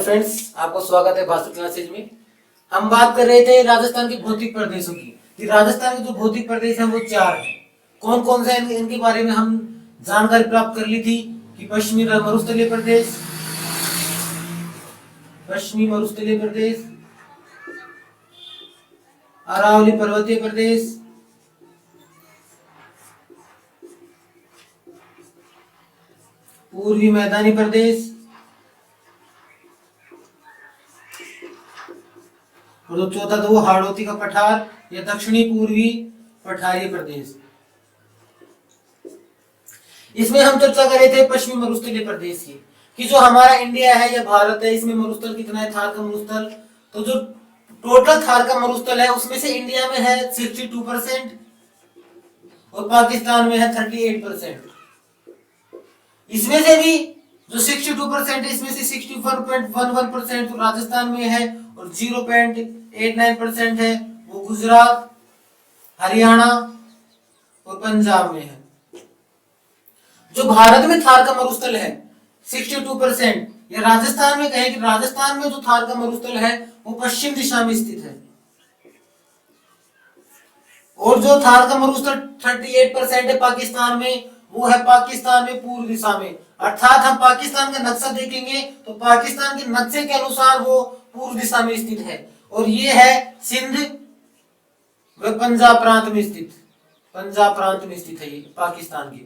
Friends, आपको स्वागत है भाषा क्लासेज में। हम बात कर रहे थे राजस्थान के भौतिक प्रदेशों की कि राजस्थान के जो भौतिक प्रदेश हैं वो 4 हैं। कौन कौन से हैं इनके बारे में हम जानकारी प्राप्त कर ली थी कि पश्चिमी मरुस्थलीय प्रदेश, पश्चिमी मरुस्थलीय प्रदेश, अरावली पर्वतीय प्रदेश, पूर्वी मैदानी प्रदेश और जो चौथा था वो हाड़ौती का पठार या दक्षिणी पूर्वी पठारी प्रदेश। इसमें हम चर्चा कर रहे थे पश्चिमी मरुस्थलीय प्रदेश की कि जो हमारा इंडिया है या भारत है, इसमें मरुस्थल कितना है, थार का मरुस्थल। तो जो टोटल थार का मरुस्थल है उसमें से इंडिया में है 62% और पाकिस्तान में है 38%। इसमें से भी जो 62% है इसमें से 61.11% तो राजस्थान में है और 0.89% है वो गुजरात, हरियाणा और पंजाब में है। जो भारत में थार का मरुस्थल है 62% या राजस्थान में कहें कि राजस्थान में जो थार का मरुस्थल है वो पश्चिम दिशा में स्थित है और जो थार का मरुस्थल 38% है पाकिस्तान में, वो है पाकिस्तान में पूर्व दिशा में। अर्थात हम पाकिस्तान का नक्शा देखेंगे तो पाकिस्तान के नक्शे के अनुसार वो पूर्व दिशा में स्थित है और ये है सिंध व पंजाब प्रांत में स्थित, पंजाब प्रांत में स्थित है ये पाकिस्तान के।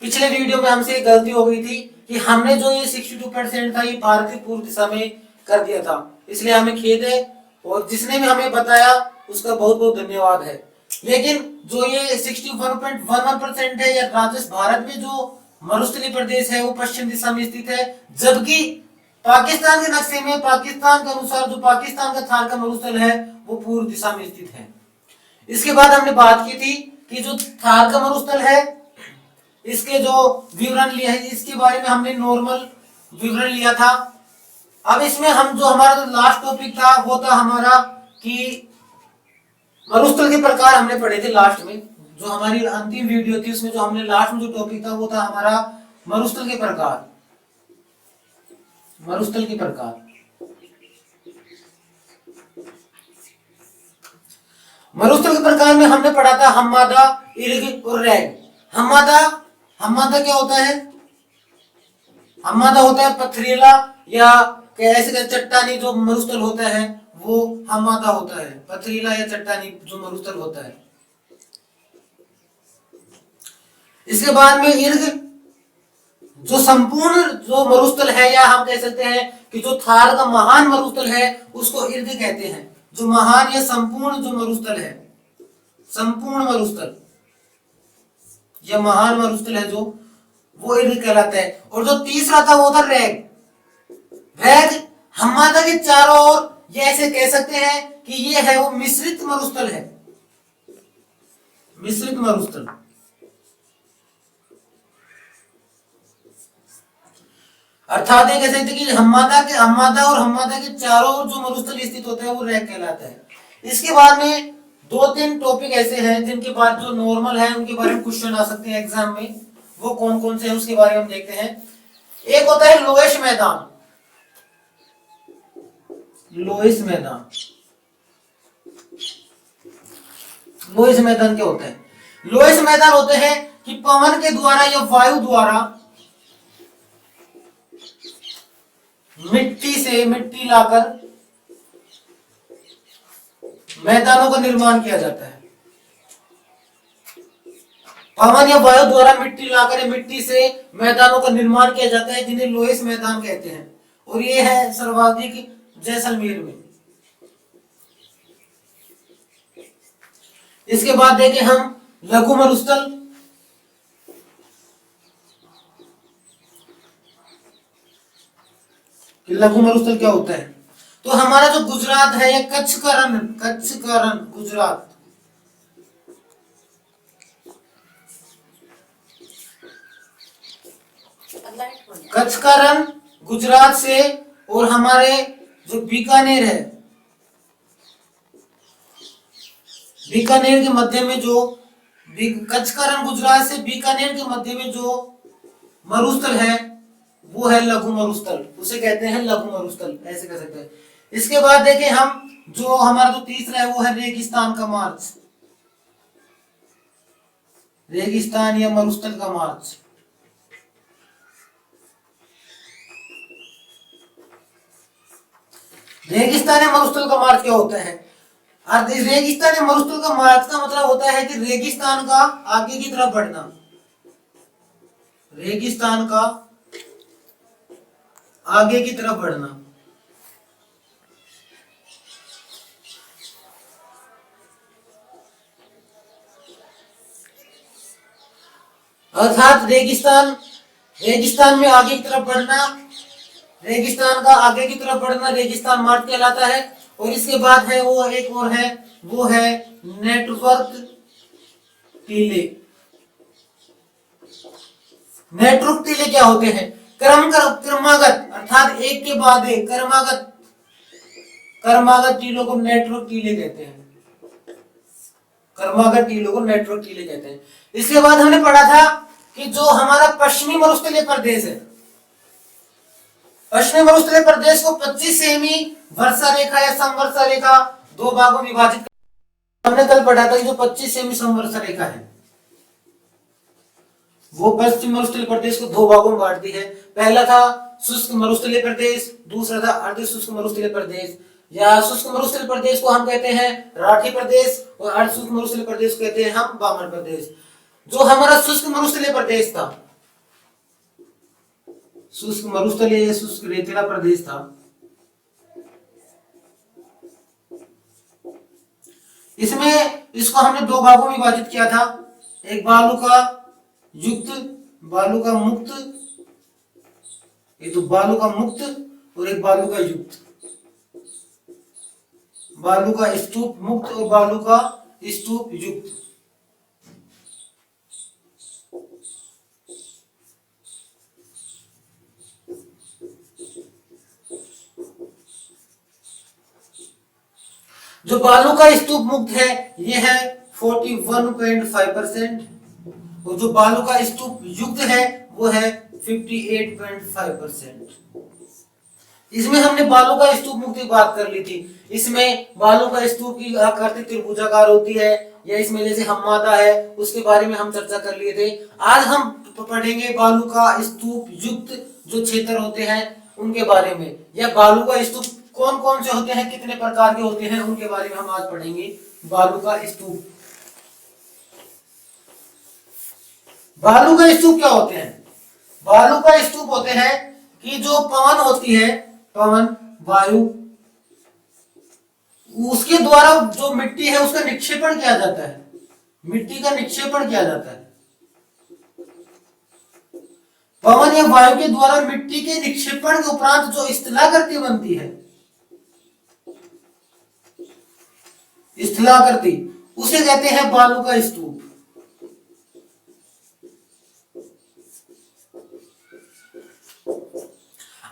पिछले वीडियो में हमसे गलती हो गई थी कि हमने जो ये 62% था ये भारत की पूर्व दिशा में कर दिया था, इसलिए हमें खेद है और जिसने भी हमें बताया उसका बहुत बहुत धन्यवाद है। लेकिन जो ये 61.11% है या राजस्थान भारत में जो मरुस्थलीय प्रदेश है वो पश्चिम दिशा में स्थित है, जबकि पाकिस्तान के नक्शे में पाकिस्तान के अनुसार जो पाकिस्तान का थार का मरुस्थल है वो पूर्व दिशा में स्थित है। इसके बाद हमने बात की थी कि जो थार का मरुस्थल है इसके जो विवरण लिया है इसके बारे में हमने नॉर्मल विवरण लिया था। अब इसमें हम जो हमारा जो लास्ट टॉपिक था वो था हमारा कि मरुस्थल के प्रकार हमने पढ़े थे लास्ट में। जो हमारी अंतिम वीडियो थी उसमें जो हमने लास्ट में जो टॉपिक था वो था हमारा मरुस्थल के प्रकार, मरुस्थल के प्रकार। मरुस्थल के प्रकार में हमने पढ़ा था हम्मादा, इर्ग और रैग। हम्मादा क्या होता है? हम्मादा होता है पथरीला या ऐसे चट्टानी जो मरुस्थल होता है वो हम्मादा होता है, पथरीला या चट्टानी जो मरुस्थल होता है। इसके बाद में इर्ग, जो संपूर्ण जो मरुस्थल है या हम कह सकते हैं कि जो थार का महान मरुस्थल है उसको इर्ग कहते हैं। जो महान या संपूर्ण जो मरुस्थल है, संपूर्ण मरुस्थल या महान मरुस्थल है जो वो इर्ग कहलाता है। और जो तीसरा था वो था रैग। रैग हम्मादा के चारों ओर ये ऐसे कह सकते हैं कि ये है वो मिश्रित मरुस्थल है, मिश्रित मरुस्थल। अर्थात ये कह सकते हैं कि हम्मादा और हम्मादा के चारों ओर जो मरुस्थल स्थित होता है वो रैग कहलाता है। इसके बाद में 2-3 टॉपिक ऐसे हैं जिनके बाद जो नॉर्मल है उनके बारे में क्वेश्चन आ सकते हैं एग्जाम में। वो कौन कौन से हैं उसके बारे में हम देखते हैं। एक होता है लोएश मैदान। लोएश मैदान, लोएश मैदान क्या होता है? लोएश मैदान होते हैं कि पवन के द्वारा या वायु द्वारा मिट्टी लाकर मैदानों का निर्माण किया जाता है। पवन या वायु द्वारा मिट्टी लाकर या मिट्टी से मैदानों का निर्माण किया जाता है जिन्हें लोएश मैदान कहते हैं और ये है सर्वाधिक जैसलमेर में। इसके बाद देखें हम लघु मरुस्थल। लघु मरुस्थल क्या होता है? तो हमारा जो गुजरात है या कच्छ का रण गुजरात, कच्छ का रण गुजरात से और हमारे जो बीकानेर है, बीकानेर के मध्य में जो कच्छ का रण गुजरात से बीकानेर के मध्य में जो मरुस्थल है वो है लघु मरुस्थल, उसे कहते हैं लघु मरुस्थल, ऐसे कह सकते हैं। इसके बाद देखें हम, जो हमारा जो तीसरा है वो है रेगिस्तान का मार्च, रेगिस्तान या मरुस्थल का मार्च। रेगिस्तान या मरुस्थल का मार्च क्या होता है? रेगिस्तान या मरुस्थल का मार्च का मतलब होता है कि रेगिस्तान का आगे की तरफ बढ़ना, रेगिस्तान का आगे की तरफ बढ़ना। अर्थात रेगिस्तान, रेगिस्तान में आगे की तरफ बढ़ना, रेगिस्तान का आगे की तरफ बढ़ना रेगिस्तान मार्च कहलाता है। और इसके बाद है वो एक और है, वो है नेटवर्क टीले। नेटवर्क टीले क्या होते हैं? क्रमागत अर्थात एक के बाद एक क्रमागत टीलों को नेटवर्क टीले कहते हैं, क्रमागत टीलों को नेटवर्क टीले कहते हैं। इसके बाद हमने पढ़ा था कि जो हमारा पश्चिमी मरुस्थलीय प्रदेश है, पश्चिमी मरुस्थलीय प्रदेश को 25 सेमी वर्षा रेखा या समवर्षा रेखा दो भागों में विभाजित कर, हमने कल पढ़ा था कि जो 25 सेमी समवर्षा रेखा है वो पश्चिम मरुस्थलीय प्रदेश को दो भागों में बांटती है। पहला था शुष्क मरुस्थलीय प्रदेश, दूसरा था अर्ध शुष्क मरुस्थलीय प्रदेश। या शुष्क मरुस्थलीय प्रदेश को हम कहते हैं राठी प्रदेश और अर्ध शुष्क मरुस्थलीय प्रदेश को कहते हैं हम बामन प्रदेश। जो हमारा शुष्क मरुस्थलीय प्रदेश था, शुष्क मरुस्थलीय शुष्क रेतीला प्रदेश था, इसमें इसको हमने दो भागों में विभाजित किया था, एक बालू का युक्त, बालू का मुक्त, ये तो बालू का मुक्त और एक बालू का युक्त, बालू का स्तूप मुक्त और बालू का स्तूप युक्त। जो बालू का स्तूप मुक्त है ये है 41.5% और जो बालू का स्तूप युक्त है वो है 58.5%। इसमें हमने बालू का स्तूप मुक्त की बात कर ली थी। इसमें बालू का स्तूप की आकृति त्रिभुजाकार होती है, या इसमें जैसे हममादा है उसके बारे में हम चर्चा कर लिए थे। आज हम पढ़ेंगे बालू का स्तूप युक्त जो क्षेत्र होते हैं उनके बारे में, या बालू का स्तूप कौन कौन से होते हैं, कितने प्रकार के होते हैं, उनके बारे में हम आज पढ़ेंगे। बालू का स्तूप, बालू का स्तूप क्या होते हैं? बालू का स्तूप होते हैं कि जो पवन होती है, पवन वायु, उसके द्वारा जो मिट्टी है उसका निक्षेपण किया जाता है, मिट्टी का निक्षेपण किया जाता है। पवन या वायु के द्वारा मिट्टी के निक्षेपण के उपरांत जो स्थलाकृति बनती है, स्थलाकृति, उसे कहते हैं बालू का स्तूप।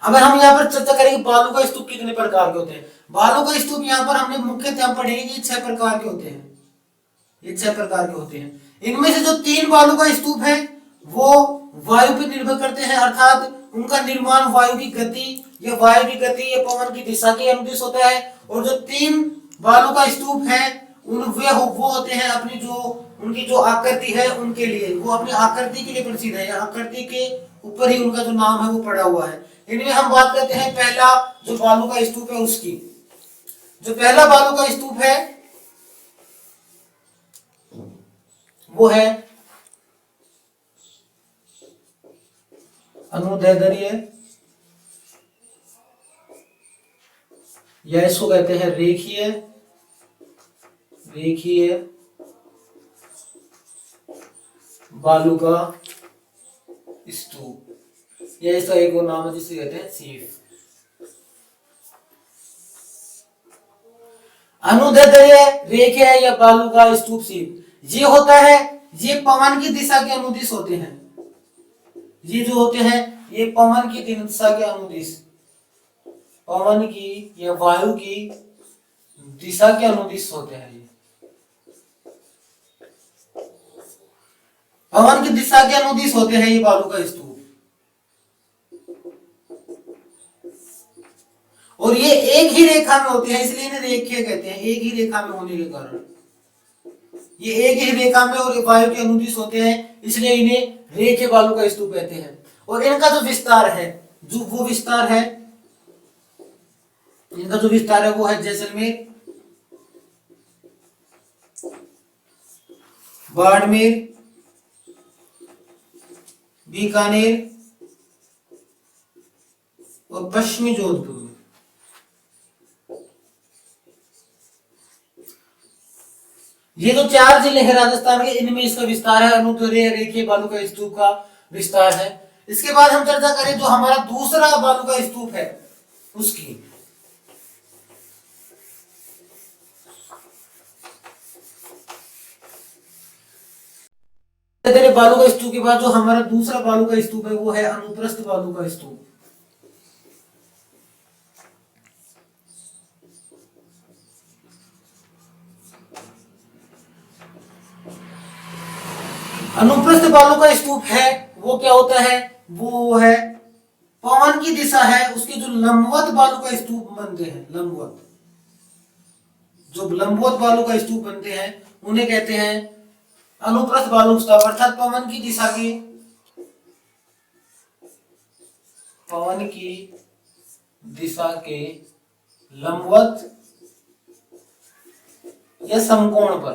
अगर हम यहाँ पर चर्चा करेंगे बालू का स्तूप कितने प्रकार के होते हैं, बालू का स्तूप यहाँ पर हमने मुख्यतः पढ़ेंगे कि 6 प्रकार के होते हैं, ये 6 प्रकार के होते हैं। इनमें से जो 3 बालू का स्तूप है वो वायु पर निर्भर करते हैं, अर्थात उनका निर्माण वायु की गति या पवन की दिशा के अनुदिश होता है। और जो 3 बालू का स्तूप है वो होते हैं अपनी जो उनकी जो आकृति है उनके लिए, वो अपनी आकृति के लिए प्रसिद्ध है, या आकृति के ऊपर ही उनका जो नाम है वो पड़ा हुआ है। इनमें हम बात करते हैं पहला जो बालू का स्तूप है उसकी। जो पहला बालू का स्तूप है वो है अनुदैर्ध्य, या इसको कहते हैं रेखीय बालू का स्तूप, या इसका एक और नाम है जिसे कहते हैं सीफ। अनुदैर्ध्य, रेखीय या बालू का स्तूप सीफ, ये होता है, ये पवन की दिशा के अनुदिश होते हैं। ये जो होते हैं ये पवन की दिशा के अनुदिश, पवन की या वायु की दिशा के अनुदिश होते हैं। ये पवन की दिशा के अनुदिश होते हैं ये बालू का स्तूप। एक ही रेखा में होते हैं, इसलिए इन्हें रेखीय कहते हैं, एक ही रेखा में होने के कारण। ये एक ही रेखा में और वायु के अनुदिश होते हैं, इसलिए इन्हें रेखीय बालू का स्तूप कहते हैं। और इनका जो विस्तार है, इनका जो विस्तार है वो है जैसलमेर, बाड़मेर, बीकानेर और पश्चिमी जोधपुर में। ये जो 4 जिले हैं राजस्थान के, इनमें इसका विस्तार है, अनुत्तरीय रेखीय बालू का स्तूप का विस्तार है। इसके बाद हम चर्चा करें जो हमारा दूसरा बालू का स्तूप है उसकी। बालू का स्तूप के बाद जो हमारा दूसरा बालू का स्तूप है वो है अनुप्रस्थ बालू का स्तूप। अनुप्रस्थ बालू का स्तूप है वो क्या होता है, वो है पवन की दिशा है उसके जो लंबवत बालू का स्तूप बनते हैं, लंबवत जो लंबवत बालू का स्तूप बनते हैं उन्हें कहते हैं अनुप्रस्थ बालू स्तूप। अर्थात पवन की दिशा के लंबवत या समकोण पर,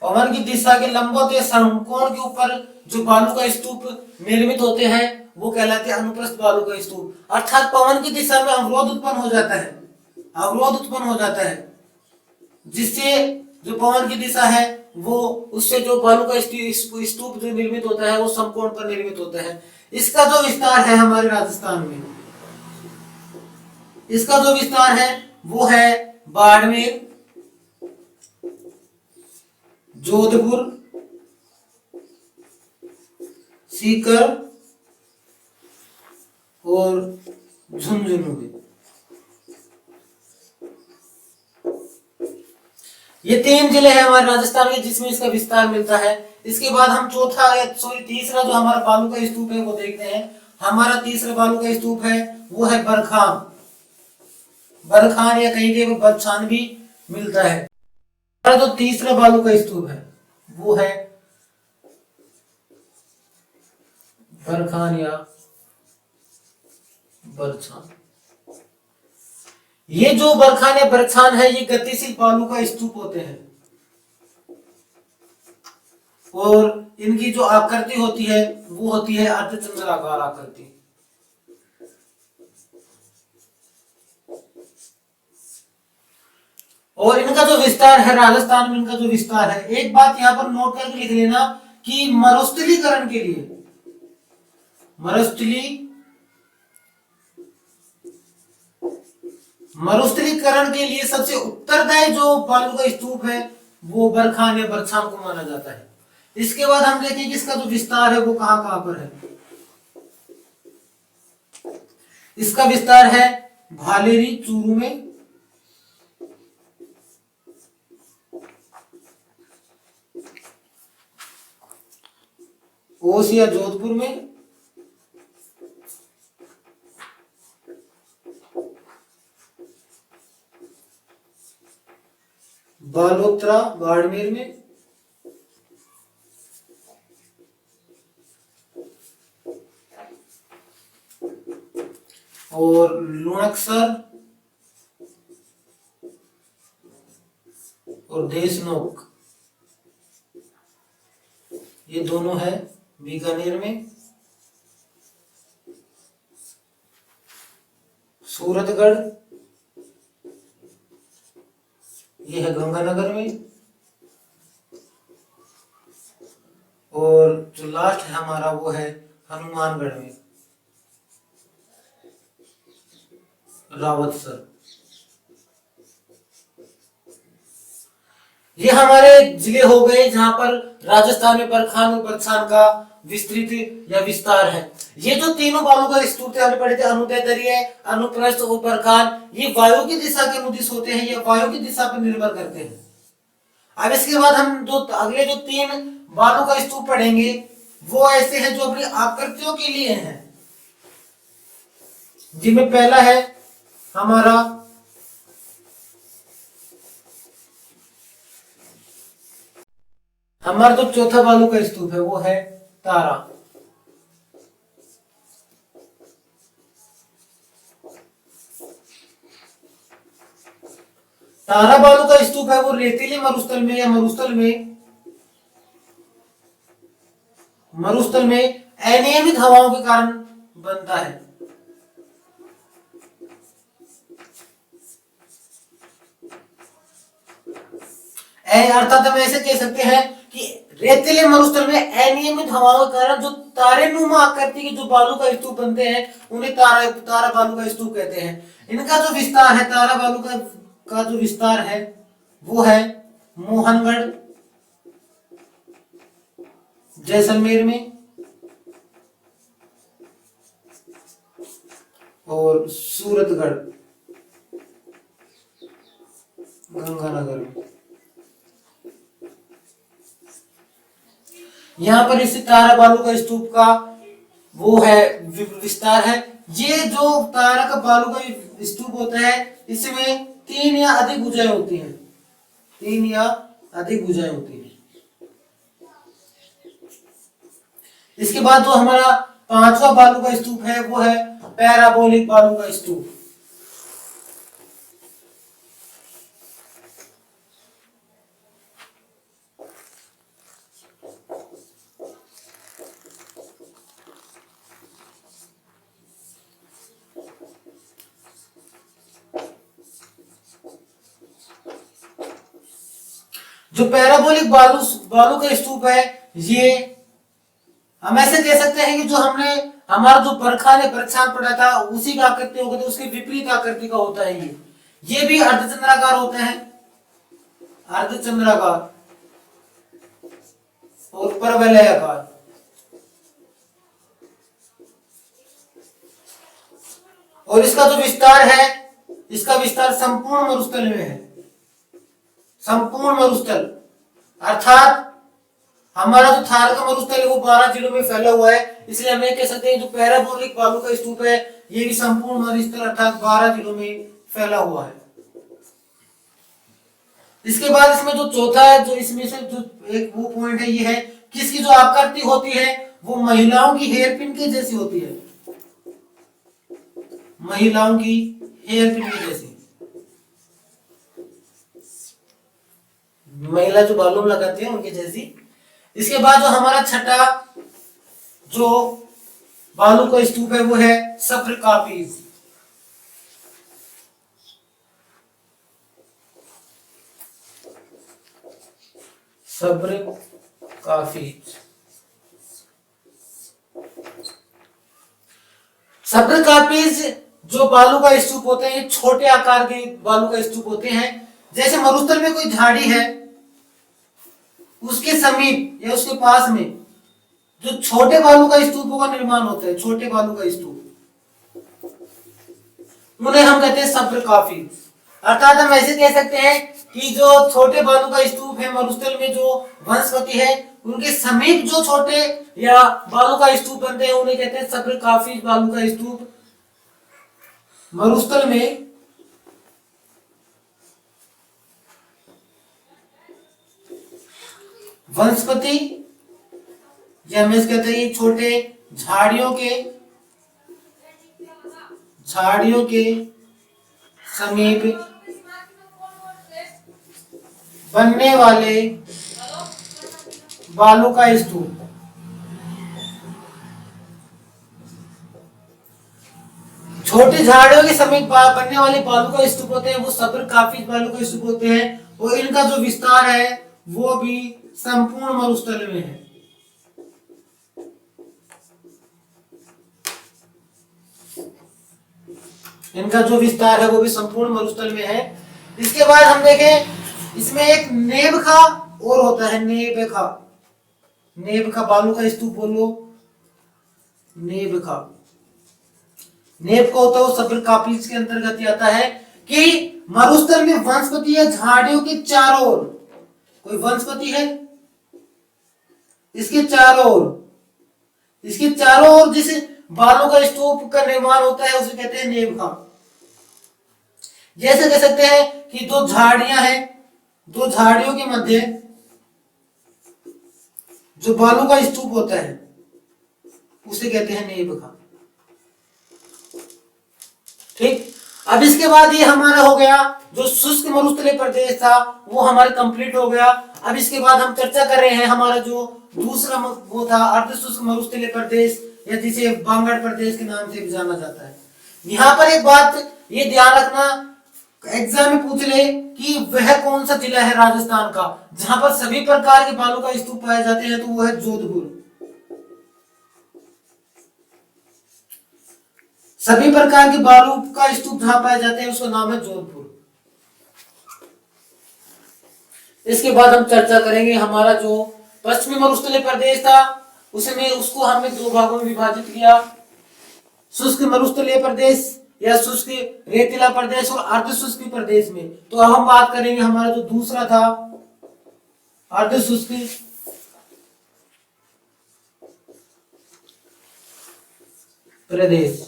पवन की दिशा के लंबवत या समकोण के ऊपर जो बालू का स्तूप निर्मित होते हैं वो कहलाते हैं अनुप्रस्थ बालू का स्तूप। अर्थात पवन की दिशा में अवरोध उत्पन्न हो जाता है, जिससे जो पवन की दिशा है वो उससे जो बालू का स्तूप जो निर्मित होता है वो समकोण पर निर्मित होता है। इसका जो विस्तार है हमारे राजस्थान में, इसका जो विस्तार है वो है बाड़मेर, जोधपुर, सीकर और झुंझुनू में। ये 3 जिले हैं हमारे राजस्थान के जिसमें इसका विस्तार मिलता है। इसके बाद हम तीसरा जो हमारा बालू का स्तूप है वो देखते हैं। हमारा तीसरा बालू का स्तूप है वो है बरखान या कहीं के बरछान भी मिलता है। हमारा जो तीसरा बालू का स्तूप है वो है बरखान या बरछान। ये जो बरखान या बरछान है ये गतिशील बालू का स्तूप होते हैं और इनकी जो आकृति होती है वो होती है अर्धचंद्राकार आकृति। और इनका जो विस्तार है राजस्थान में, इनका जो विस्तार है, एक बात यहां पर नोट करके लिख लेना कि मरुस्थलीकरण के लिए सबसे उत्तरदायी जो बालू का स्तूप है वो बरखान या बरछान को माना जाता है। इसके बाद हम देखेंगे इसका जो विस्तार है वो कहां कहां पर है। इसका विस्तार है भालेरी चूरू में, ओसिया जोधपुर में, बालोतरा बाड़मेर में, और लुणकसर और देशनोक, ये दोनों है बीकानेर में। सूरतगढ़ ये है गंगानगर में, और जो लास्ट है हमारा वो है हनुमानगढ़ में, रावतसर। ये हमारे जिले हो गए जहां पर राजस्थान में बरखान और बरछान का विस्तृत या विस्तार है। ये जो तीनों बालू का स्तूप थे हमने पढ़े थे, अनुदैर्ध्य, अनुप्रस्थ और बरखान, ये वायु की दिशा के अनुदिश होते हैं, ये वायु की दिशा पर निर्भर करते हैं। अब इसके बाद हम जो अगले जो 3 बालू का स्तूप पढ़ेंगे वो ऐसे हैं जो अपनी आकृतियों के लिए हैं, जिनमें पहला है हमारा हमारा जो चौथा बालू का स्तूप है वो है तारा। तारा बालू का स्तूप है वो रेतीले मरुस्थल में या मरुस्थल में अनियमित हवाओं के कारण बनता है। अर्थात हम ऐसे कह सकते हैं कि रेतीले मरुस्थल में अनियमित हवाओं के कारण जो तारेनुमा आकृति के जो बालू का स्तूप बनते हैं उन्हें तारा बालू का स्तूप कहते हैं। इनका जो विस्तार है तारा बालू का जो विस्तार है वो है मोहनगढ़ जैसलमेर में और सूरतगढ़ गंगानगर में। यहाँ पर इस तारा बालू का स्तूप का वो है विस्तार है। ये जो तारा का बालू का स्तूप होता है इसमें 3 या अधिक भुजाएं होती हैं। 3 या अधिक भुजाएं होती हैं। इसके बाद जो हमारा 5वां बालू का स्तूप है वो है पैराबोलिक बालू का स्तूप। जो पैराबोलिक बालू का स्तूप है ये हम ऐसे कह सकते हैं कि जो हमने हमारा जो बरखा ने परीक्षण पढ़ा था उसी का आकृति होगा तो उसके विपरीत आकृति का होता है। ये भी अर्धचंद्राकार होते हैं, अर्धचंद्राकार और परवलयाकार। और इसका जो विस्तार है इसका विस्तार संपूर्ण मरुस्थल में है। संपूर्ण मरुस्थल अर्थात हमारा जो थार का मरुस्थल है वो 12 जिलों में फैला हुआ है। इसलिए हम कह सकते हैं जो पैराबोलिक बालू का स्तूप है ये भी संपूर्ण मरुस्थल अर्थात 12 जिलों में फैला हुआ है। इसके बाद इसमें जो चौथा है जो इसमें से जो एक वो पॉइंट है ये है कि इसकी जो आकृति होती है वो महिलाओं की हेयरपिन के जैसी होती है। महिलाओं की हेयरपिन के जैसी, महिला जो बालों में लगाती है उनके जैसी। इसके बाद जो हमारा छठा जो बालू का स्तूप है वो है सब्रकाफीज। सब्रकाफीज सब्रकाफीज जो बालू का स्तूप होते हैं ये छोटे आकार के बालू का स्तूप होते हैं। जैसे मरुस्थल में कोई झाड़ी है उसके समीप या उसके पास में जो छोटे बालू का स्तूपों का निर्माण होता है, छोटे बालू का स्तूप, उन्हें हम कहते हैं सब्रकाफीज। अर्थात हम ऐसे कह सकते हैं कि जो छोटे बालू का स्तूप है मरुस्थल में जो वनस्पति है उनके समीप जो छोटे या बालू का स्तूप बनते हैं उन्हें कहते हैं सब्रकाफीज बालू का स्तूप। मरुस्थल में वनस्पति या हम इसे कहते हैं छोटे झाड़ियों के समीप बनने वाले बालू का स्तूप। छोटे झाड़ियों के समीप बनने वाले बालू का स्तूप होते हैं वो सब्रकाफीज बालू का स्तूप होते हैं। और इनका जो विस्तार है वो भी संपूर्ण मरुस्थल में है। इनका जो विस्तार है वो भी संपूर्ण मरुस्थल में है। इसके बाद हम देखें इसमें एक नेबखा और होता है, नेबखा बालू का स्तूप बोलो, नेबखा होता है वो सब्रकाफीज के अंतर्गत ही आता है कि मरुस्थल में वनस्पति या झाड़ियों के चारों ओर कोई वनस्पति है, इसके चारों ओर जिस बालों का स्तूप का निर्माण होता है उसे कहते हैं नेबखा। जैसे कह सकते हैं कि दो झाड़ियां हैं, दो झाड़ियों के मध्य जो बालू का स्तूप होता है उसे कहते हैं नेबखा। ठीक, अब इसके बाद ये हमारा हो गया जो शुष्क मरुस्थलीय प्रदेश था वो हमारे कंप्लीट हो गया। अब इसके बाद हम चर्चा कर रहे हैं हमारा जो दूसरा वो था अर्ध शुष्क मरुस्थलीय प्रदेश, या जिसे बांगड़ प्रदेश के नाम से भी जाना जाता है। यहाँ पर एक बात ये ध्यान रखना, एग्जाम में पूछ ले कि वह कौन सा जिला है राजस्थान का जहां पर सभी प्रकार के बालू का स्तूप पाए जाते हैं, तो वो है जोधपुर। सभी प्रकार के बालू का स्तूप जहां पाए जाते हैं उसका नाम है जोधपुर। इसके बाद हम चर्चा करेंगे हमारा जो पश्चिमी मरुस्थलीय प्रदेश था उसमें उसको हमने दो भागों में विभाजित किया, शुष्क मरुस्थलीय प्रदेश या शुष्क रेतीला प्रदेश और अर्ध शुष्क प्रदेश में। तो अब हम बात करेंगे हमारा जो दूसरा था अर्ध शुष्क प्रदेश,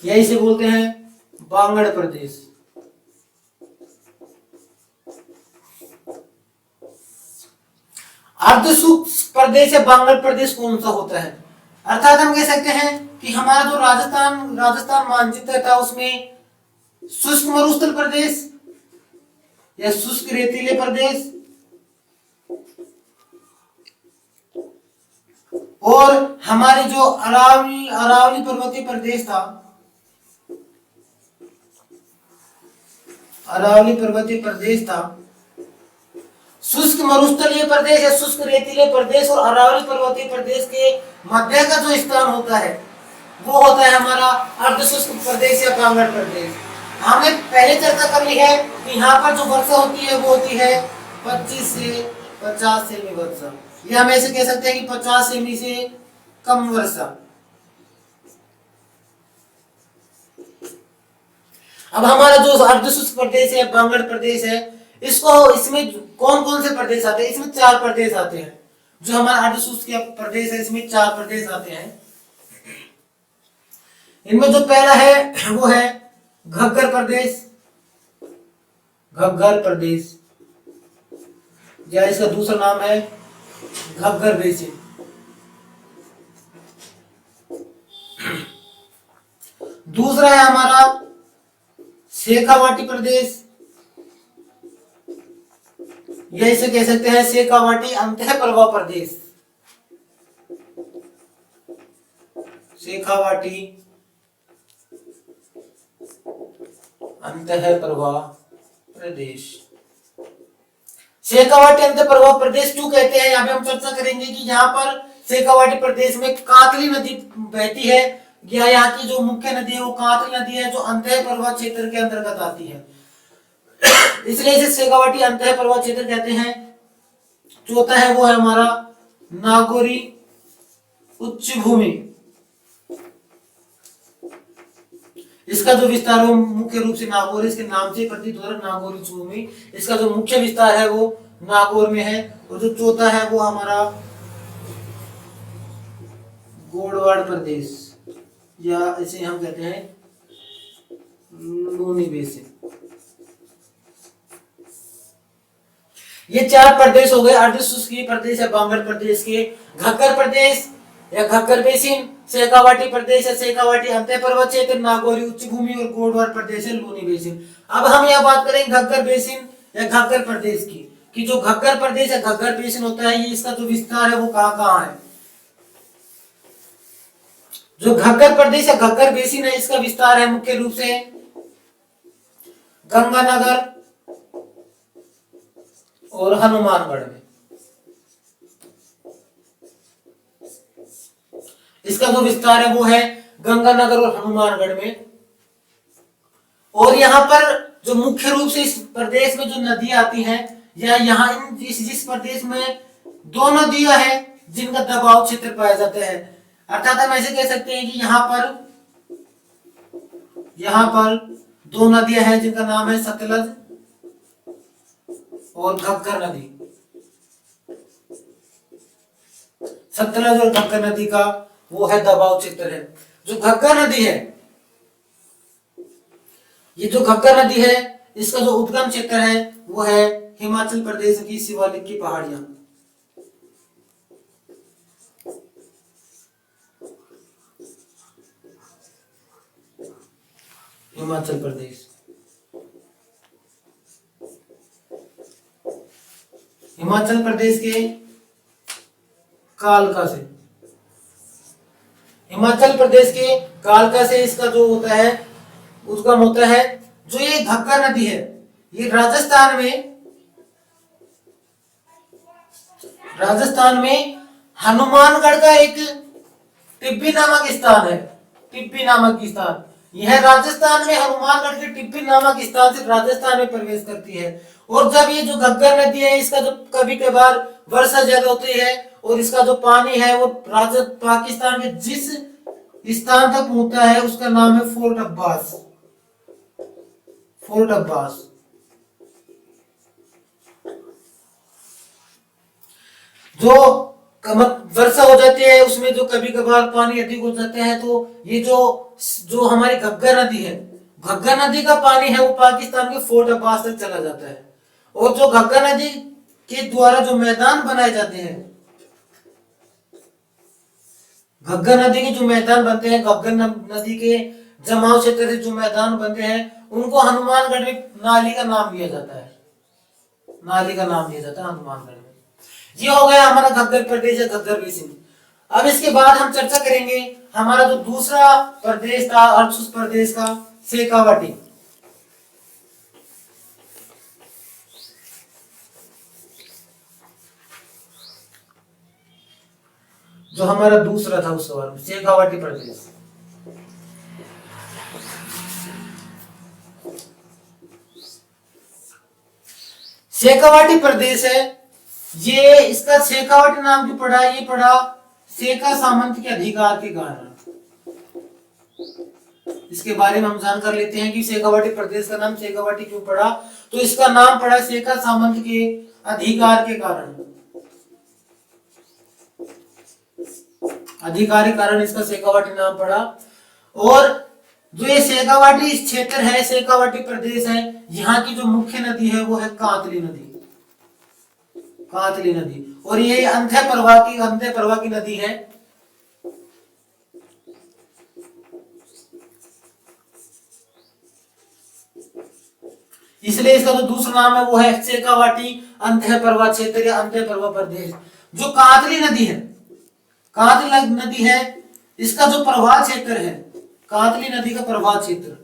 यही से बोलते हैं बांगड़ प्रदेश। अर्ध शुष्क प्रदेश या बांगड़ प्रदेश कौन सा होता है, अर्थात हम कह सकते हैं कि हमारा जो राजस्थान मानचित्र था उसमें शुष्क मरुस्थल प्रदेश या शुष्क रेतीले प्रदेश और हमारे जो अरावली पर्वतीय प्रदेश था, अरावली पर्वतीय प्रदेश था, शुष्क मरुस्थलीय प्रदेश या शुष्क रेतीले प्रदेश और अरावली पर्वतीय प्रदेश के मध्य का जो स्थान होता है वो होता है हमारा अर्ध शुष्क प्रदेश या बांगड़ प्रदेश। हमने पहले चर्चा कर ली है कि यहाँ पर जो वर्षा होती है वो होती है 25 से 50 सेमी वर्षा, या हम ऐसे कह सकते हैं कि 50 सेमी से कम वर्षा। अब हमारा जो अर्ध शुष्क प्रदेश है बांगड़ प्रदेश है, इसमें कौन कौन से प्रदेश आते हैं, इसमें 4 प्रदेश आते हैं। जो हमारा अर्ध शुष्क प्रदेश है इसमें 4 प्रदेश आते हैं। इनमें जो पहला है वो है घग्गर प्रदेश, घग्गर प्रदेश या इसका दूसरा नाम है घग्गर बेसिन। दूसरा है हमारा शेखावाटी प्रदेश, या इसे कह सकते हैं शेखावाटी अंतः प्रवाह प्रदेश, शेखावाटी अंतः प्रवाह प्रदेश। शेखावाटी अंतः प्रवाह प्रदेश क्यों कहते हैं, यहाँ पे हम चर्चा करेंगे कि यहाँ पर शेखावाटी प्रदेश में कातली नदी बहती है, या यहाँ की जो मुख्य नदी है वो कातली नदी है जो अंतः प्रवाह क्षेत्र के अंतर्गत आती है, इसलिए इसे शेखावाटी अंतः प्रवाह क्षेत्र कहते हैं। चौथा है वो है हमारा नागौरी उच्च भूमि, इसका जो विस्तार है मुख्य रूप से नागौर, इसके नाम से प्रतीत हो रहा है नागौर उच्च भूमि, इसका जो मुख्य विस्तार है वो नागौर में है। और जो चौथा है वो हमारा गोडवाड़ प्रदेश, या इसे हम कहते हैं लूनी बेसिन। ये 4 प्रदेश हो गए अर्ध शुष्क प्रदेश या बांगड़ प्रदेश के। घग्गर प्रदेश या घग्गर बेसिन, शेखावाटी प्रदेश या शेखावाटी अंतः पर्वत क्षेत्र, नागौरी उच्च भूमि और गोडवाड़ प्रदेश है लूनी बेसिन। अब हम यह बात करेंगे घग्गर बेसिन या घग्गर प्रदेश की, कि जो घग्गर प्रदेश या घग्गर बेसिन होता है ये इसका जो विस्तार है वो कहाँ है। जो घग्गर प्रदेश या घग्गर बेसिन है इसका विस्तार है मुख्य रूप से गंगानगर और हनुमानगढ़ में। इसका जो विस्तार है वो है गंगानगर और हनुमानगढ़ में। और यहाँ पर जो मुख्य रूप से इस प्रदेश में जो नदियां आती हैं, या यहाँ जिस प्रदेश में 2 नदियां हैं जिनका दबाव क्षेत्र पाया जाता है, अर्थात हम ऐसे कह सकते हैं कि यहाँ पर 2 नदियां हैं जिनका नाम है सतलज और घग्गर नदी। सतलज और घग्गर नदी का वो है दबाव क्षेत्र है। जो घग्गर नदी है ये जो घग्गर नदी है इसका जो उद्गम क्षेत्र है वो है हिमाचल प्रदेश की शिवालिक की पहाड़ियां। हिमाचल प्रदेश, हिमाचल प्रदेश के कालका से, हिमाचल प्रदेश के कालका से इसका जो होता है उद्गम होता है। जो ये घग्गर नदी है ये राजस्थान में हनुमानगढ़ का एक टिब्बी नामक स्थान है। टिब्बी नामक स्थान, यह राजस्थान में हनुमानगढ़ के टिब्बी नामक स्थान से राजस्थान में प्रवेश करती है। और जब ये जो घग्गर नदी है इसका जो कभी कभार वर्षा ज्यादा होती है और इसका जो पानी है वो पाकिस्तान के जिस स्थान तक पहुंचता है उसका नाम है फोर्ट अब्बास। फोर्ट अब्बास। जो वर्षा हो जाती है उसमें जो कभी कभार पानी अधिक हो जाते हैं तो ये जो हमारी घग्गर नदी है, घग्गर नदी का पानी है वो पाकिस्तान के फोर्ट अब्बास तक चला जाता है। और जो घग्गर नदी के द्वारा जो मैदान बनाए जाते हैं, घग्गर नदी के जो मैदान बनते हैं, घग्गर नदी के जमाव क्षेत्र से जो मैदान बनते हैं उनको हनुमानगढ़ में नाली का नाम दिया जाता है। नाली का नाम दिया जाता है हनुमानगढ़ में। ये हो गया हमारा घग्गर प्रदेश या घग्गर बेसिन। अब इसके बाद हम चर्चा करेंगे हमारा जो दूसरा प्रदेश था अर्ध प्रदेश का शेखावाटी। जो हमारा दूसरा था उस सवाल में शेखावाटी प्रदेश। शेखावाटी प्रदेश है ये, इसका शेखावाटी नाम क्यों पड़ा? ये पड़ा शेखा सामंत के अधिकार के कारण। इसके बारे में हम जानकर लेते हैं कि शेखावाटी प्रदेश का नाम शेखावाटी क्यों पड़ा। तो इसका नाम पड़ा शेखा सामंत के अधिकार के कारण। अधिकार के कारण इसका शेखावाटी नाम पड़ा। और जो ये शेखावाटी क्षेत्र है, शेखावाटी प्रदेश है, यहाँ की जो मुख्य नदी है वो है कांतली नदी। कांतली नदी। और ये अंधे प्रवाह की नदी है। इसलिए इसका जो दूसरा नाम है वो है शेखावाटी अंधे प्रवाह क्षेत्र या अंधे प्रवाह प्रदेश। जो कांतली नदी है, कांतली नदी है, इसका जो प्रवाह क्षेत्र है, कांतली नदी का प्रवाह क्षेत्र,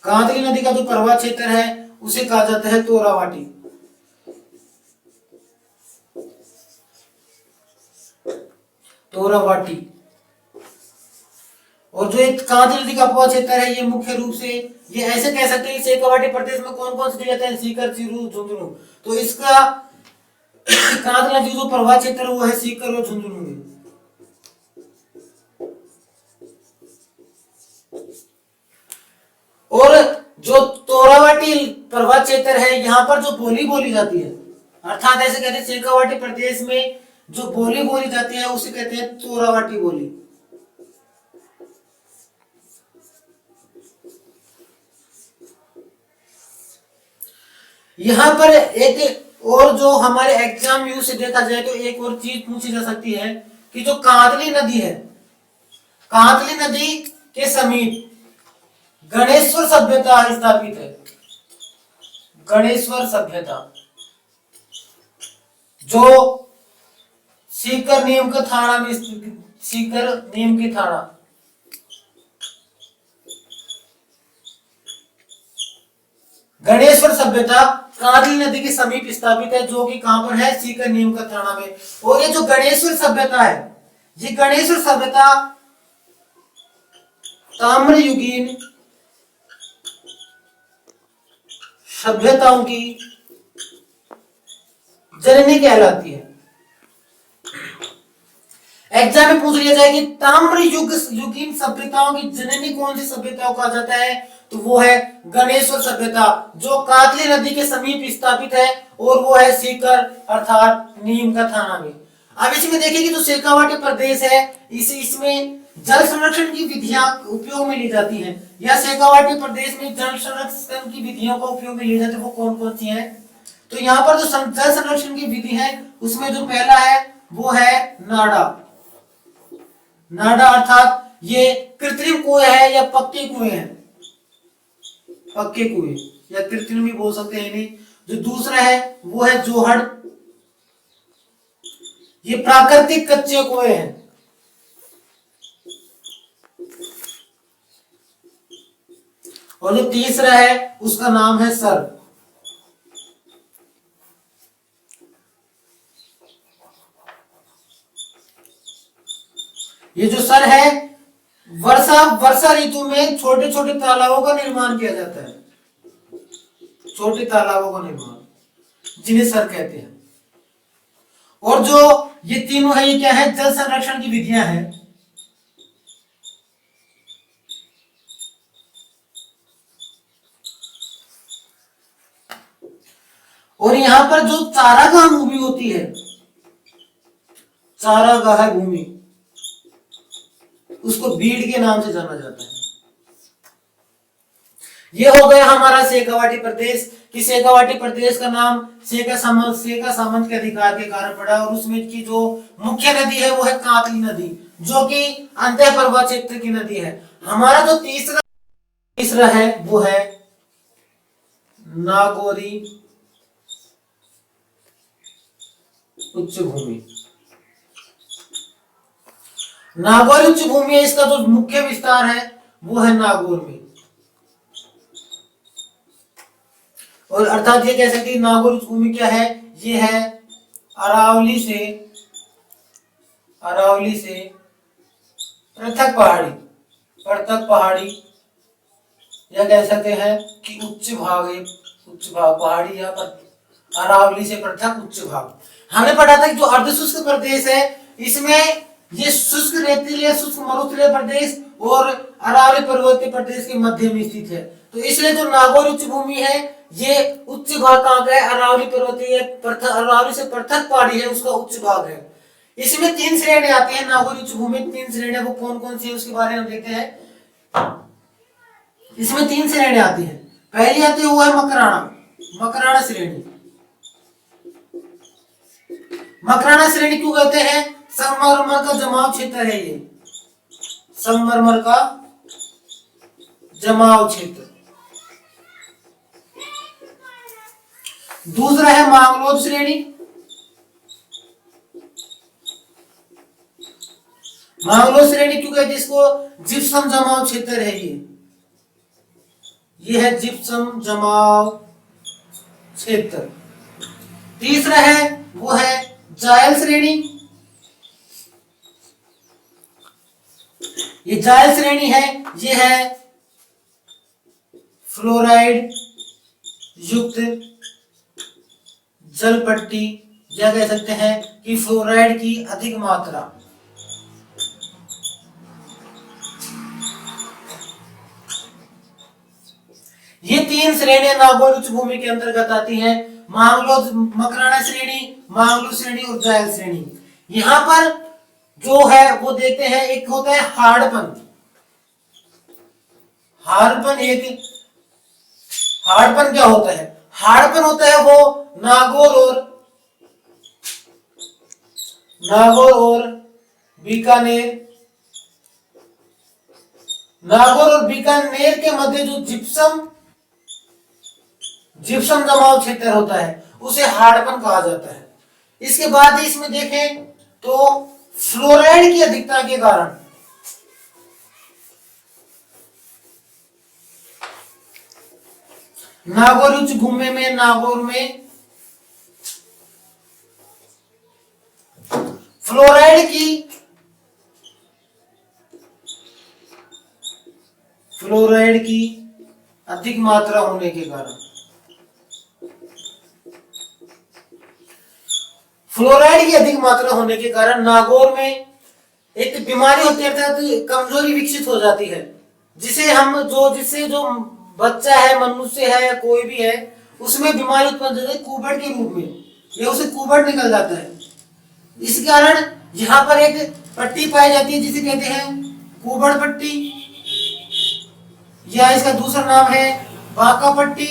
कांतली नदी का जो प्रवाह क्षेत्र है उसे कहा जाता है तोरावाटी। तोरावाटी। और जो एक कांतली नदी का प्रवाह क्षेत्र है ये मुख्य रूप से ये ऐसे कह सकते हैं शेखावाटी प्रदेश में कौन कौन से जिले आते हैं? सीकर, चिरू, झुंझुनू। तो इसका कांतली नदी जो प्रवाह क्षेत्र वो है सीकर और झुंझुनू में। और जो तोरावाटी प्रवाह क्षेत्र है यहाँ पर जो बोली बोली जाती है, अर्थात ऐसे कहते हैं शेखावाटी प्रदेश में जो बोली बोली जाती है उसे कहते हैं तोरावाटी बोली। यहाँ पर एक और जो हमारे एग्जाम व्यू से देखा जाए तो एक और चीज पूछी जा सकती है कि जो कांतली नदी है, कांतली नदी के समीप गणेश्वर सभ्यता स्थापित है। गणेश्वर सभ्यता जो सीकर नीम का थाना में, सीकर नीम की थाना, गणेश्वर सभ्यता कांतली नदी के समीप स्थापित है जो कि कहां पर है? सीकर नीम का थाना में। और ये जो गणेश्वर सभ्यता है, ये गणेश्वर सभ्यता ताम्रयुगीन सभ्यताओं की जननी कहलाती है। एग्जाम में पूछ लिया जाए कि ताम्रयुगीन सभ्यताओं की जननी कौन सी सभ्यताओं कहा जाता है? तो वो है गणेश्वर सभ्यता जो कांतली नदी के समीप स्थापित है और वो है सीकर अर्थात नीम का थाना में। अब इसमें देखिए कि जो शेखावाटी प्रदेश है इसमें जल संरक्षण की विधियां उपयोग में ली जाती हैं, या शेखावाटी प्रदेश में जल संरक्षण की विधियों का उपयोग में ली जाती है, वो कौन कौन सी हैं? तो यहाँ पर जो जल संरक्षण की विधि है उसमें जो पहला है वो है नाड़ा। नाड़ा अर्थात ये कृत्रिम कुएं है या पक्के कुएं हैं, पक्के कुएं या कृत्रिम भी बोल सकते हैं इन्हें। जो दूसरा है वो है जोहड़, ये प्राकृतिक कच्चे कुएं हैं। और जो तीसरा है उसका नाम है सर। ये जो सर है वर्षा ऋतु में छोटे छोटे तालाबों का निर्माण किया जाता है, छोटे तालाबों का निर्माण जिन्हें सर कहते हैं। और जो ये तीनों है ये क्या है? जल संरक्षण की विधियां हैं। और यहां पर जो चारागाह भूमि होती है, चारागाह भूमि, उसको बीड़ के नाम से जाना जाता है। ये हो गया हमारा शेखावाटी प्रदेश। कि शेखावाटी प्रदेश का नाम शेखा सामंत के अधिकार के कारण पड़ा, और उसमें की जो मुख्य नदी है वो है कांकली नदी, जो कि अंतः प्रवाह क्षेत्र की नदी है। हमारा जो तीसरा है वो है नागौरी उच्च भूमि। नागौर उच्च भूमि है, इसका जो मुख्य विस्तार है वो है नागौर में। और अर्थात ये कह सकते हैं नागौर उच्च भूमि क्या है? ये है अरावली से पृथक पहाड़ी, या कह सकते हैं कि उच्च भाग पहाड़ी, या अरावली से पृथक उच्च भाग। हमने पढ़ा था कि जो अर्धशुष्क प्रदेश है इसमें ये शुष्क रेतीले शुष्क मरुस्थलीय प्रदेश और अरावली पर्वतीय प्रदेश के मध्य में स्थित है। तो इसलिए जो नागौर उच्च भूमि है ये उच्च भाग कहाँ का है? अरावली से पृथक पहाड़ी है, उसका उच्च भाग है। इसमें 3 श्रेणियां आती है नागौर उच्च भूमि। 3 श्रेणियां वो कौन कौन सी है उसके बारे में हम देखते हैं। इसमें 3 श्रेणियां आती है। पहली आती है वो है मकराना श्रेणी। मकराना श्रेणी क्यों कहते हैं? संगमरमर का जमाव क्षेत्र है ये, संगमरमर का जमाव क्षेत्र। दूसरा है मांगलोद श्रेणी। मांगलोद श्रेणी क्यों कहते हैं इसको? जिप्सम जमाव क्षेत्र है ये है जिप्सम जमाव क्षेत्र। तीसरा है वो है जायल श्रेणी। ये जायल श्रेणी है, ये है फ्लोराइड युक्त जल पट्टी, या कह सकते हैं कि फ्लोराइड की अधिक मात्रा। ये 3 श्रेणियां नागौर उच्च भूमि के अंतर्गत आती हैं। मांगलोद मकराना श्रेणी, मांगलोद श्रेणी और जायल श्रेणी। यहां पर जो है वो देखते हैं, एक होता है हार्डपन। हार्डपन क्या होता है? हार्डपन होता है वो नागौर और बीकानेर के मध्य जो जिप्सम जमाव क्षेत्र होता है उसे हार्डपन कहा जाता है। इसके बाद ही इसमें देखें तो फ्लोराइड की अधिकता के कारण नागौर उच्च भूमि में नागौर में फ्लोराइड की अधिक मात्रा होने के कारण नागौर में एक बीमारी होती है, अर्थात कमजोरी विकसित हो जाती है, जिससे जो बच्चा है, मनुष्य है या कोई भी है, उसमें बीमारी उत्पन्न होती है कुबड़ के रूप में, या उसे कुबड़ निकल जाता है। इस कारण यहाँ पर एक पट्टी पाई जाती है जिसे कहते हैं कुबड़ पट्टी, या इसका दूसरा नाम है बाका पट्टी,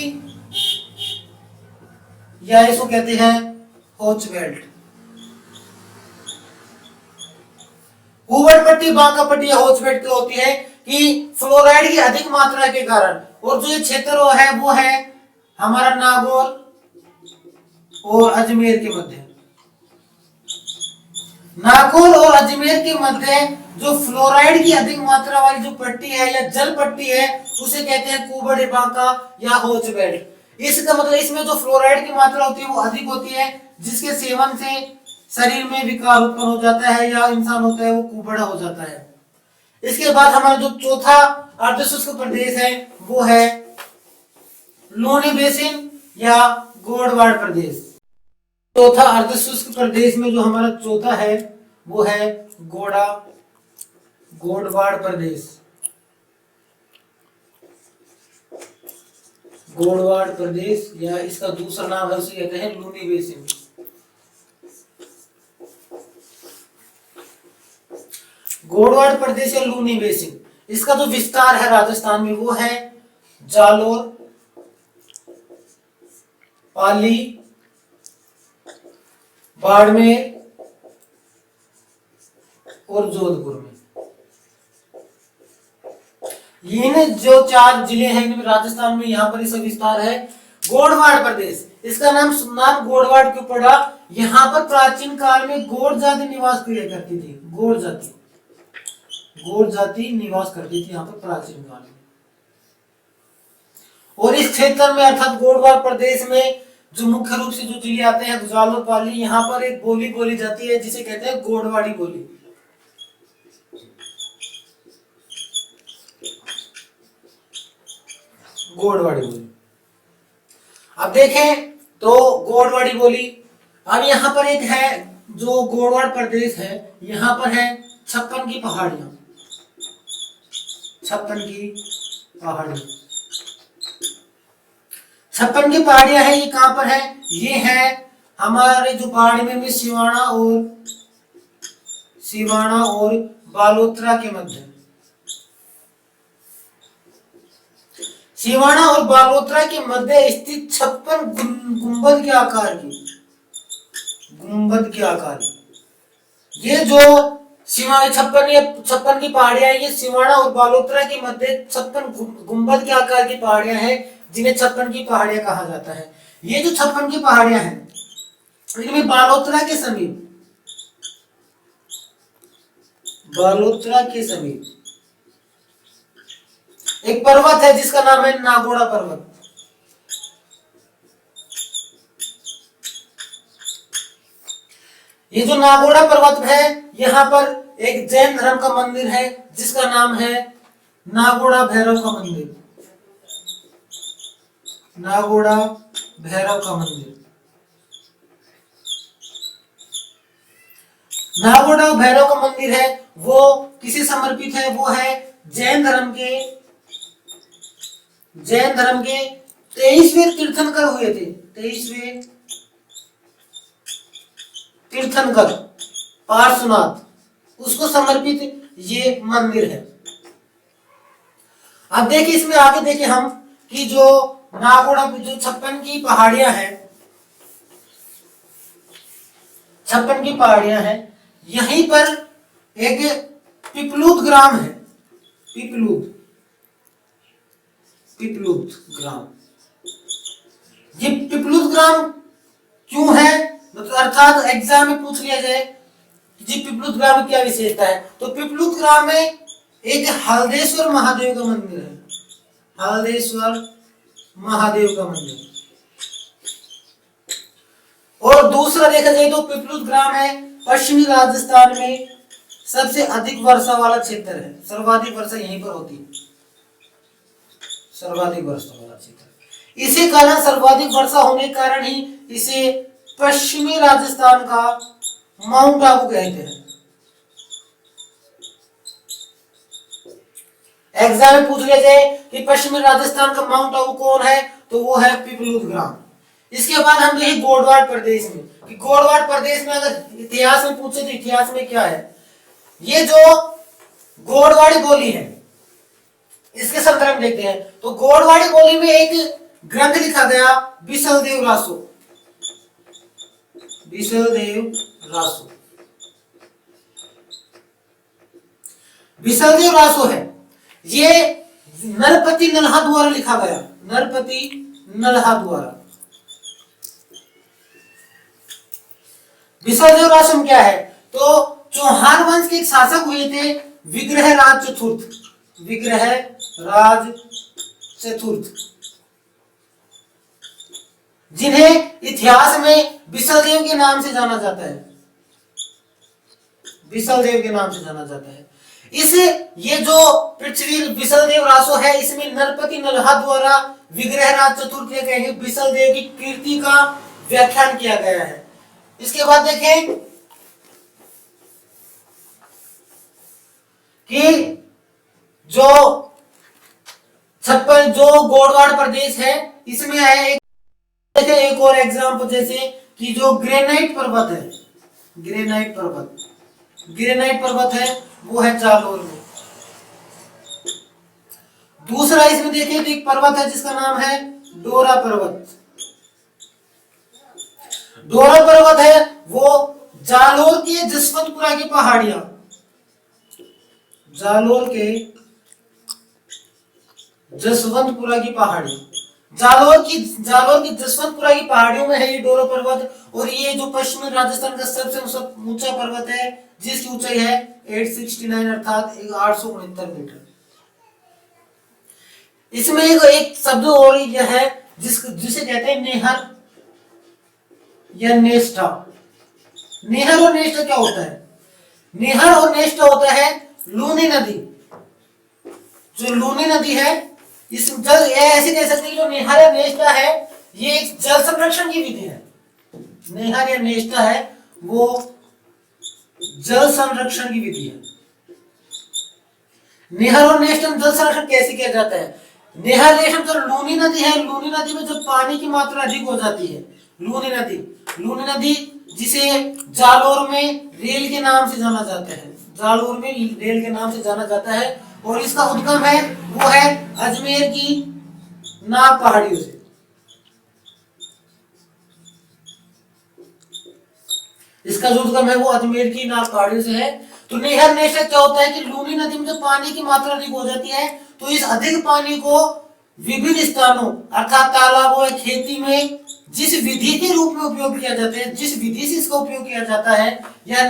या इसको कहते हैं होच बेल्ट। कुबड़ पट्टी, बाका पट्टी या होच बेल्ट होती है कि फ्लोराइड की अधिक मात्रा के कारण, और जो ये क्षेत्र है वो है हमारा नागौर और अजमेर के मध्य। नागौर और अजमेर के मध्य जो फ्लोराइड की अधिक मात्रा वाली जो पट्टी है या जल पट्टी है उसे कहते हैं कुबड़ बाका या होच बेल्ट। इसका मतलब इसमें जो फ्लोराइड की मात्रा होती है वो अधिक होती है, जिसके सेवन से शरीर में विकार उत्पन्न हो जाता है या इंसान होता है वो कुबड़ा हो जाता है। इसके बाद हमारा जो चौथा अर्धशुष्क प्रदेश है वो है लूनी बेसिन या गोडवाड़ प्रदेश। चौथा अर्धशुष्क प्रदेश में जो हमारा चौथा है वो है गोडवाड़ प्रदेश। गोडवाड़ प्रदेश या इसका दूसरा नाम है उसे कहते हैं लूनी बेसिन। गोडवाड़ प्रदेश या लूनी बेसिन, इसका जो विस्तार है राजस्थान में वो है जालोर, पाली, बाड़मेर और जोधपुर में। ये जो 4 जिले हैं इनमें राजस्थान में यहाँ पर इसका विस्तार है। गोडवाड़ प्रदेश, इसका नाम गोडवाड़ क्यों पड़ा? यहाँ पर प्राचीन काल में गौड़ जाति निवास किया करती थी। गौड़ जाति निवास करती थी यहाँ पर प्राचीन काल में। और इस क्षेत्र में अर्थात गोडवाड़ प्रदेश में जो मुख्य रूप से जो जिले आते हैं जालोर, पाली, यहाँ पर एक बोली बोली जाती है जिसे कहते हैं गोडवाड़ी बोली। गोडवाड़ी बोली। अब देखें तो गोडवाड़ी बोली, अब यहाँ पर एक है जो गोडवाड़ प्रदेश है, यहाँ पर है 56 की पहाड़ियां। 56 की पहाड़ियां है। ये कहां पर है? ये है हमारे जो पहाड़ी में सिवाना और बालोतरा के मध्य। सिवाना और बालोतरा के मध्य स्थित 56 गुंबद के आकार की ये जो 56 की पहाड़ियां हैं, ये सिवाना और बालोतरा के मध्य 56 गुंबद के आकार की पहाड़ियां हैं जिन्हें 56 की पहाड़ियां कहा जाता है। ये जो 56 की पहाड़ियां हैं इनमें बालोतरा के समीप एक पर्वत है जिसका नाम है नागोड़ा पर्वत। ये जो नागोड़ा पर्वत है यहाँ पर एक जैन धर्म का मंदिर है जिसका नाम है नागोड़ा भैरव का मंदिर। नागोड़ा भैरव का मंदिर। नागोड़ा भैरव का मंदिर है वो किसे समर्पित है? वो है जैन धर्म के 23वें तीर्थंकर हुए थे। 23वें तीर्थंकर पार्श्वनाथ, उसको समर्पित ये मंदिर है। अब देखिए इसमें आगे देखिए हम कि जो नागोड़ा जो 56 की पहाड़ियां हैं, यहीं पर एक पिपलूद ग्राम है। पिपलूद ग्राम। ये पिपलूद ग्राम क्यों है? मतलब अर्थात एग्जाम में पूछ लिया जाए जी पिपलूद ग्राम में क्या विशेषता है, तो पिपलूद ग्राम में एक हल्देश्वर महादेव का मंदिर है। हल्देश्वर महादेव का मंदिर। और दूसरा देखा जाए तो पिपलूद ग्राम है पश्चिमी राजस्थान में सबसे अधिक वर्षा वाला क्षेत्र है। सर्वाधिक वर्षा यहीं पर होती है। सर्वाधिक वर्षा वाला क्षेत्र, इसी कारण सर्वाधिक वर्षा होने के कारण ही इसे पश्चिमी राजस्थान का माउंट आबू कहते हैं। एग्जाम में पूछ लिया जाए कि पश्चिमी राजस्थान का माउंट आबू कौन है, तो वो है पिपलूद ग्राम। इसके बाद हम देखें गोडवाड़ प्रदेश में, कि गोडवाड़ प्रदेश में अगर इतिहास में पूछे तो इतिहास में क्या है। ये जो गोडवाड़ी बोली है इसके संदर्भ में देखते हैं। तो गोडवाड़ी बोली में एक ग्रंथ लिखा गया बिसलदेव रासो, बिसलदेव रासो, बिसलदेव रासो है। ये नरपति नल्हा द्वारा लिखा गया, नरपति नल्हा द्वारा। बिसलदेव रासो में क्या है, तो चौहान वंश के एक शासक हुए थे विग्रह राज चतुर्थ, विग्रह राज चतुर्थ, जिन्हें इतिहास में बिसलदेव के नाम से जाना जाता है, बिसलदेव के नाम से जाना जाता है। इस ये जो पृथ्वी बिसलदेव रासो है, इसमें नरपति नल्हा द्वारा विग्रह राज चतुर्थ के कहे बिसलदेव की कीर्ति का व्याख्यान किया गया है। इसके बाद देखें कि जो छप्पन जो गोडवाड़ प्रदेश है इसमें है एक और एग्जाम्पल, जैसे कि जो ग्रेनाइट पर्वत है, ग्रेनाइट पर्वत, ग्रेनाइट पर्वत है वो है जालोर में। दूसरा इसमें देखिए तो एक पर्वत है जिसका नाम है डोरा पर्वत, डोरा पर्वत है वो जालोर के जसवंतपुरा की पहाड़ियां, जालोर के जसवंतपुरा की पहाड़ी, जालोर की जसवंतपुरा की पहाड़ियों में है ये डोरा पर्वत। और ये जो पश्चिमी राजस्थान का सबसे ऊंचा पर्वत है जिसकी ऊंचाई है 869 अर्थात 869 मीटर। इसमें एक शब्द और यह है जिसे कहते हैं नेहर या नेष्ठा। नेहर और नेष्ठा क्या होता है, नेहर और नेष्ठा होता है लूनी नदी, जो लूनी नदी है इस जल ऐसे कह सकते हैं जो नेहर या नेष्ठा है ये एक जल संरक्षण की विधि है। नेहर या नेष्ठा है वो जल संरक्षण की विधि है। नेहर और नेष्ठा में जल संरक्षण कैसे किया जाता है, नेहर नेष्ठा जो लूनी नदी है, लूनी नदी में जब पानी की मात्रा अधिक हो जाती है, लूनी नदी जिसे जालोर में रेल के नाम से जाना जाता है, जालोर में रेल के नाम से जाना जाता है। और इसका उद्गम है वो है अजमेर की नाग पहाड़ियों से। इसका जो उद्गम है वो अजमेर की नाग पहाड़ियों से है। तो नेहर नेष्ठा क्या होता है कि लूनी नदी में जब पानी की मात्रा अधिक हो जाती है तो इस अधिक पानी को विभिन्न स्थानों अर्थात तालाबों या खेती में जिस विधि के रूप में उपयोग किया जाता है, जिस विधि से इसका उपयोग किया जाता है या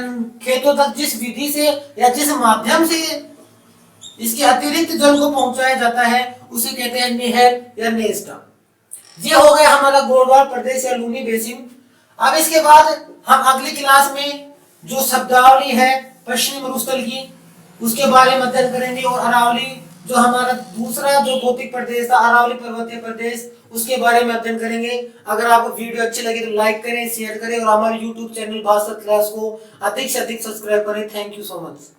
खेतों तक जिस विधि से या जिस माध्यम से इसके अतिरिक्त जल को पहुंचाया जाता है उसे कहते हैं नेहर या नेष्ठा। ये हो गया हमारा गोडवाड़ प्रदेश या लूनी बेसिन। अब इसके बाद हम अगली क्लास में जो शब्दावली है पश्चिमी मरुस्थल की उसके बारे में अध्ययन करेंगे, और अरावली जो हमारा दूसरा जो भौतिक प्रदेश था अरावली पर्वतीय प्रदेश उसके बारे में अध्ययन करेंगे। अगर आपको वीडियो अच्छी लगी तो लाइक करें, शेयर करें और हमारे YouTube चैनल भास्कर क्लास को अधिक से अधिक सब्सक्राइब करें। Thank you so much.